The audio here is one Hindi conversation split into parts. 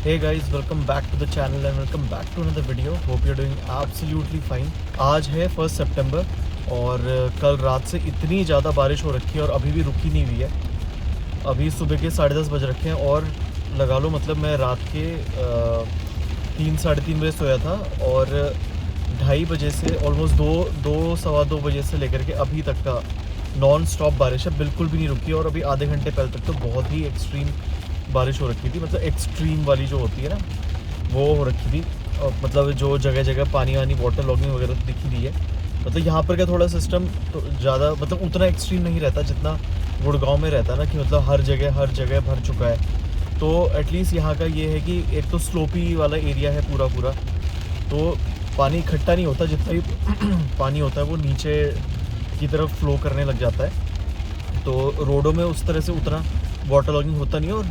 Hey guys, welcome back to the channel and welcome back to another video. Hope you're doing absolutely fine. आज है 1 सितंबर और कल रात से इतनी ज़्यादा बारिश हो रखी है और अभी भी रुकी नहीं हुई है। अभी सुबह के 10:30 बज रखे हैं और लगा लो मतलब मैं रात के 3-3:30 बजे सोया था और 2:30 बजे से ऑलमोस्ट सवा दो बजे से लेकर के अभी तक का नॉन स्टॉप बारिश है, बिल्कुल भी नहीं रुकी। और अभी आधे घंटे पहले तक तो बहुत ही एक्सट्रीम बारिश हो रखी थी, मतलब एक्सट्रीम वाली जो होती है ना वो हो रखी थी। और मतलब जो जगह जगह पानी वानी वाटर लॉगिंग वगैरह तो दिख ही रही है। मतलब यहाँ पर का थोड़ा सिस्टम तो ज़्यादा मतलब उतना एक्सट्रीम नहीं रहता जितना गुड़गांव में रहता है ना, कि मतलब हर जगह भर चुका है। तो एटलीस्ट यहाँ का ये है कि एक तो स्लोपी वाला एरिया है पूरा, तो पानी इकट्ठा नहीं होता, जितना भी पानी होता है वो नीचे की तरफ फ्लो करने लग जाता है। तो रोडों में उस तरह से उतना वाटर लॉगिंग होता नहीं है। और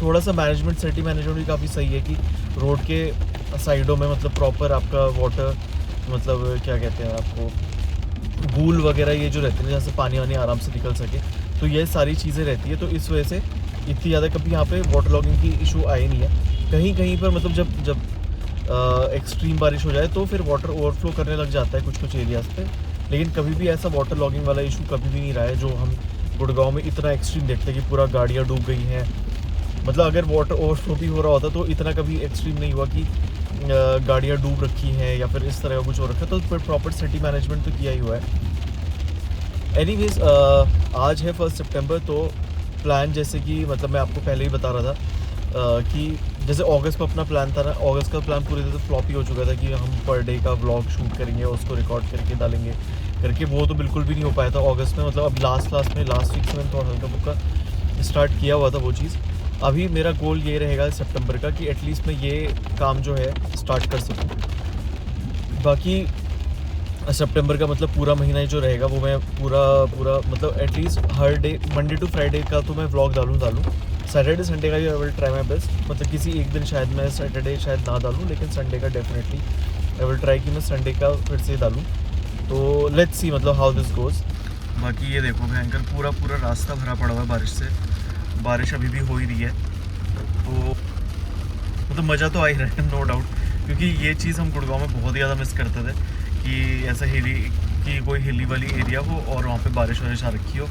थोड़ा सा मैनेजमेंट सिटी मैनेजमेंट भी काफ़ी सही है कि रोड के साइडों में मतलब प्रॉपर आपका वाटर मतलब क्या कहते हैं आपको गूल वगैरह ये जो रहते हैं जैसे पानी वानी आराम से निकल सके, तो ये सारी चीज़ें रहती है। तो इस वजह से इतनी ज़्यादा कभी यहाँ पे वाटर लॉगिंग की इशू आई नहीं है। कहीं पर मतलब जब एक्सट्रीम बारिश हो जाए तो फिर वाटर ओवरफ्लो करने लग जाता है कुछ एरियाज़ पे, लेकिन कभी भी ऐसा वाटर लॉगिंग वाला इशू कभी भी नहीं रहा है जो हम गुड़गांव में इतना एक्सट्रीम देखते हैं कि पूरा गाड़ियाँ डूब गई हैं। मतलब अगर वाटर ओवरफ्लो भी हो रहा होता तो इतना कभी एक्सट्रीम नहीं हुआ कि गाड़ियाँ डूब रखी हैं या फिर इस तरह का कुछ हो रखा है। तो फिर प्रॉपर सिटी मैनेजमेंट तो किया ही हुआ है। एनीवेज आज है 1 सितंबर, तो प्लान जैसे कि मतलब मैं आपको पहले ही बता रहा था कि जैसे अगस्त में अपना प्लान था ना, अगस्त का प्लान पूरी तरह से फ्लॉप ही हो चुका था कि हम पर डे का व्लॉग शूट करेंगे और उसको रिकॉर्ड करके डालेंगे करके, वो तो बिल्कुल भी नहीं हो पाया था अगस्त में। मतलब अब लास्ट वीक से मैंने थोड़ा हल्का फुल्का स्टार्ट किया हुआ था वो चीज़। अभी मेरा गोल ये रहेगा सितंबर का कि एटलीस्ट मैं ये काम जो है स्टार्ट कर सकूँ। बाकी सितंबर का मतलब पूरा महीना ही जो रहेगा वो मैं पूरा मतलब एटलीस्ट हर डे मंडे टू फ्राइडे का तो मैं व्लॉग डालूँ। सैटरडे संडे का भी I will try my best. मतलब किसी एक दिन शायद मैं सैटरडे शायद ना डालूँ, लेकिन संडे का डेफिनेटली आई विल ट्राई कि मैं संडे का फिर से डालूँ। तो लेट्स सी मतलब हाउ दिस गोज़। बाकी ये देखो भयंकर पूरा रास्ता भरा पड़ा हुआ है बारिश से। बारिश अभी भी हो ही रही है, तो मतलब मज़ा तो आ ही रहा है नो डाउट, क्योंकि ये चीज़ हम गुड़गांव में बहुत ही ज़्यादा मिस करते थे कि ऐसा कोई हिली वाली एरिया हो और वहाँ पे बारिश वारिश आ रखी हो।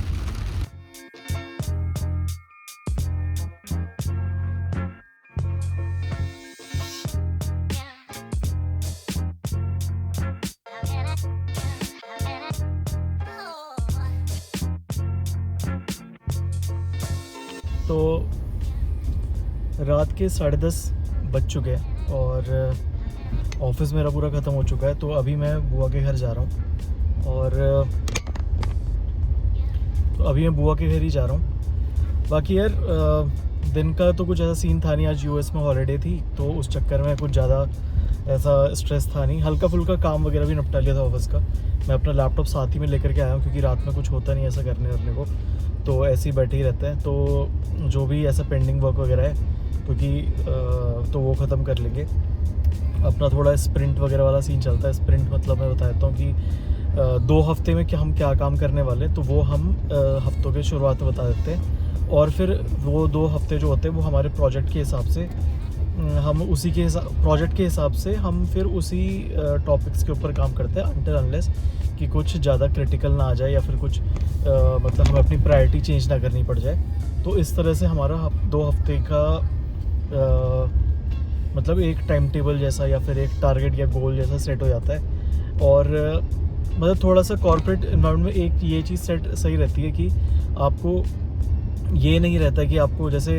तो रात के 10:30 बज चुके हैं और ऑफिस मेरा पूरा ख़त्म हो चुका है। तो अभी मैं बुआ के घर जा रहा हूँ और ही जा रहा हूँ। बाकी यार दिन का तो कुछ ऐसा सीन था नहीं, आज यूएस में हॉलीडे थी तो उस चक्कर में कुछ ज़्यादा ऐसा स्ट्रेस था नहीं। हल्का फुल्का काम वगैरह भी निपटा लिया था ऑफिस का। मैं अपना लैपटॉप साथ ही में लेकर के आया हूँ क्योंकि रात में कुछ होता नहीं ऐसा करने को, तो ऐसे ही बैठे ही रहते हैं। तो जो भी ऐसा पेंडिंग वर्क वगैरह है क्योंकि तो वो ख़त्म कर लेंगे। अपना थोड़ा स्प्रिंट वगैरह वाला सीन चलता है। स्प्रिंट मतलब मैं बता देता हूँ कि 2 हफ्ते में हम क्या काम करने वाले हैं, तो वो हम हफ्तों के शुरुआत में बता देते हैं। और फिर वो 2 हफ्ते जो होते हैं वो हमारे प्रोजेक्ट के हिसाब से हम प्रोजेक्ट के हिसाब से हम फिर उसी टॉपिक्स के ऊपर काम करते हैं अनटिल अनलेस कि कुछ ज़्यादा क्रिटिकल ना आ जाए या फिर कुछ मतलब हमें अपनी प्रायोरिटी चेंज ना करनी पड़ जाए। तो इस तरह से हमारा 2 हफ्ते का मतलब एक टाइम टेबल जैसा या फिर एक टारगेट या गोल जैसा सेट हो जाता है। और मतलब थोड़ा सा कॉर्पोरेट एनवायरनमेंट में एक ये चीज़ सेट सही रहती है कि आपको ये नहीं रहता कि आपको जैसे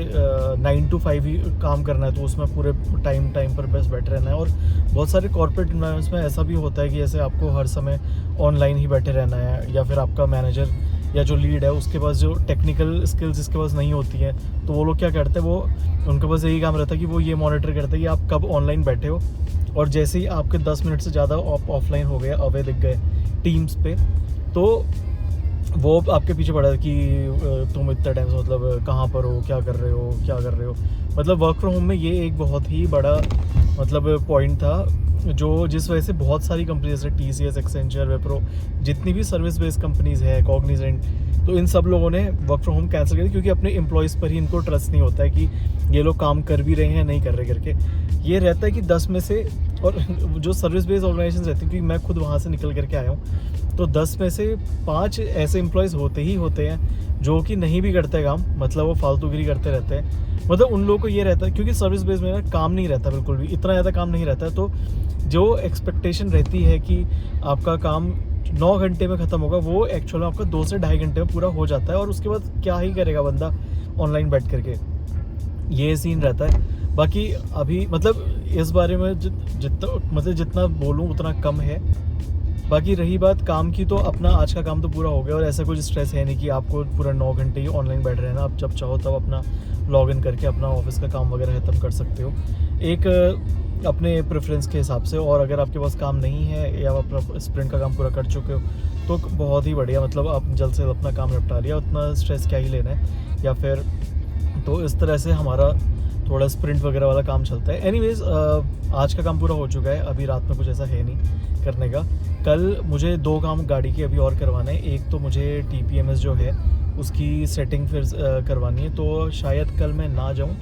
9 to 5 ही काम करना है तो उसमें पूरे टाइम पर बस बैठे रहना है। और बहुत सारे कॉर्पोरेट एनवायरनमेंट्स में ऐसा भी होता है कि जैसे आपको हर समय ऑनलाइन ही बैठे रहना है या फिर आपका मैनेजर या जो लीड है उसके पास जो टेक्निकल स्किल्स जिसके पास नहीं होती हैं, तो वो लोग क्या करते हैं, वो उनके पास यही काम रहता है कि वो ये मॉनिटर करते हैं कि आप कब ऑनलाइन बैठे हो। और जैसे ही आपके 10 मिनट से ज़्यादा आप ऑफलाइन हो गए, अवे दिख गए टीम्स पे, तो वो आपके पीछे पड़ा कि तुम इतना टाइम से मतलब कहाँ पर हो, क्या कर रहे हो। मतलब वर्क फ्रॉम होम में ये एक बहुत ही बड़ा मतलब पॉइंट था जो जिस वजह से बहुत सारी कंपनी जैसे TCS, एक्सेंचर, विप्रो, जितनी भी सर्विस बेस्ड कंपनीज़ है, कॉग्निजेंट, तो इन सब लोगों ने वर्क फ्रॉम होम कैंसिल कर दिया, क्योंकि अपने एम्प्लॉयज़ पर ही इनको ट्रस्ट नहीं होता है कि ये लोग काम कर भी रहे हैं या नहीं कर रहे करके। ये रहता है कि 10 में से, और जो सर्विस बेस्ड ऑर्गेनाइजेशन रहती हैं, क्योंकि मैं खुद वहाँ से निकल करके आया हूँ, तो 10 में से 5 ऐसे एम्प्लॉयज़ होते ही होते हैं जो कि नहीं भी करते काम, मतलब वो फालतूगिरी करते रहते हैं। मतलब उन लोगों को ये रहता है, क्योंकि सर्विस बेस्ड में ना काम नहीं रहता बिल्कुल भी, इतना ज़्यादा काम नहीं रहता है। तो जो एक्सपेक्टेशन रहती है कि आपका काम 9 घंटे में ख़त्म होगा, वो एक्चुअल में आपका 2 से ढाई घंटे में पूरा हो जाता है, और उसके बाद क्या ही करेगा बंदा ऑनलाइन बैठ करके, ये सीन रहता है। बाकी अभी मतलब इस बारे में जितना बोलूँ उतना कम है। बाकी रही बात काम की, तो अपना आज का काम तो पूरा हो गया, और ऐसा कुछ स्ट्रेस है नहीं कि आपको पूरा 9 घंटे ही ऑनलाइन बैठ रहना। आप जब चाहो तब अपना लॉग इन करके अपना ऑफिस का काम वगैरह ख़त्म कर सकते हो, एक अपने प्रेफरेंस के हिसाब से। और अगर आपके पास काम नहीं है या आप अपना स्प्रिंट का काम पूरा कर चुके हो तो बहुत ही बढ़िया, मतलब आप जल्द से जल्द अपना काम निपटा लिया, उतना स्ट्रेस क्या ही लेना है। या फिर तो इस तरह से हमारा थोड़ा स्प्रिंट वगैरह वाला काम चलता है। एनीवेज आज का काम पूरा हो चुका है, अभी रात में कुछ ऐसा है नहीं करने का। कल मुझे 2 काम गाड़ी के अभी और करवाने हैं। एक तो मुझे TPMS जो है उसकी सेटिंग फिर करवानी है, तो शायद कल मैं ना जाऊँ,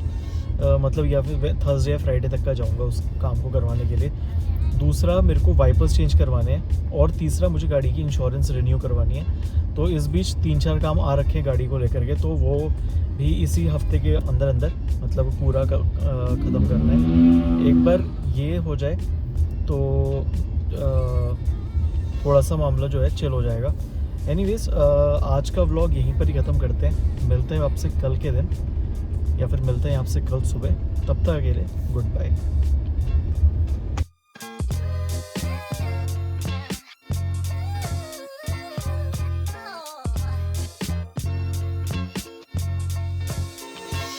मतलब या फिर थर्सडे या फ्राइडे तक का जाऊँगा उस काम को करवाने के लिए। दूसरा मेरे को वाइपर्स चेंज करवाने हैं, और तीसरा मुझे गाड़ी की इंश्योरेंस रिन्यू करवानी है। तो इस बीच 3-4 काम आ रखे हैं गाड़ी को लेकर के, तो वो भी इसी हफ्ते के अंदर अंदर मतलब पूरा ख़त्म करना है। एक बार ये हो जाए तो थोड़ा सा मामला जो है चिल हो जाएगा। एनीवेज आज का व्लॉग यहीं पर ही ख़त्म करते हैं। मिलते हैं आपसे कल के दिन, या फिर मिलते हैं आपसे कल सुबह। तब तक के लिए गुड बाय।